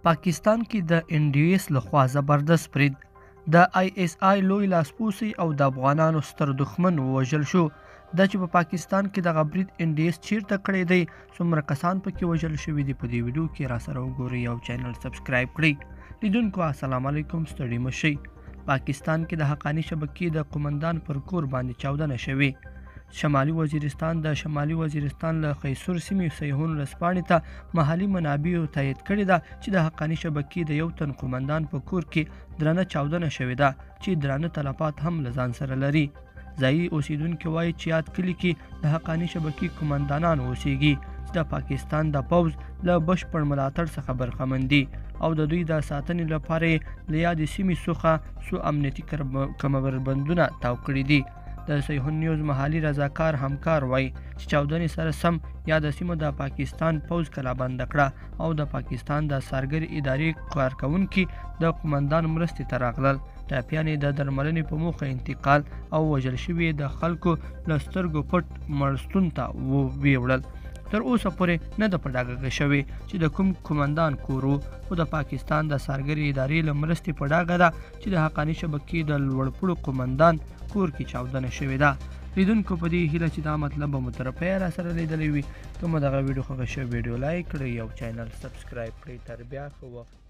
پاکستان کې د NDS لخوا زبردست برید د ISI لوی لاسپوڅی او د افغانانو ستر دښمن ووژل شو. دا چې په پاکستان کې دغه برید NDS چیرته کړی دی، څومره کسان پکې وژل شوي دي، په دې ویډیو کې راسره وګورئ او چینل سبسکرایب کړئ. لیدونکو السلام علیکم، ستړي مه شئ. پاکستان کې د حقانی شبکې د قومندان پر کور باندې چاودنه شوې. شمالي وزیرستان د شمالي وزیرستان له خیسور سیمې سیحون ورځپاڼې ته محلي منابعو تایید کړې ده چې د حقانی شبکې د یو تن قومندان په کور کې درنه چاودنه شوې ده چې درانه تلفات هم له ځان سره لري. ځایي اوسیدونکي وایي چې یاد کلي کې د حقانی شبکې قومندانان اوسیږي چې د پاکستان د پوځ له بشپړ ملاتړ څخه برخمن دي او د دوی د ساتنې لپاره له یادې سیمې څخه څو امنیتي کمربندونه تاو کړي دي. د سیحون نیوز محلي رضاکار همکار وایي چې چاودنې سره سم یاده سیمه د پاکستان پوځ کلابنده کړه او د پاکستان د څارګرې ادارې کارکوونکي د قومندان مرستې ته راغلل. ټپیان یې د درملنې په موخه انتقال او وژل شوي د خلکو له سترګو پټ مړستون ته ویوړل. تر اوسه پورې نه ده په ډاګه شوې چې د کوم قومندان کور و، خو د پاکستان د څارګرې ادارې له مرستې په ډاګه ده چې د حقانی شبکې د لوړپوړو قومندان کور کې چاودنه شوې ده. لیدونکو په دې هیله چې دا مطلب به مو تر پایه راسره لیدلی وي. که مو دغه ویډیو خوښه شوې ویډیو لایک کړئ او چینل سبسکرایب کړئ. تر بیا ښه وخت.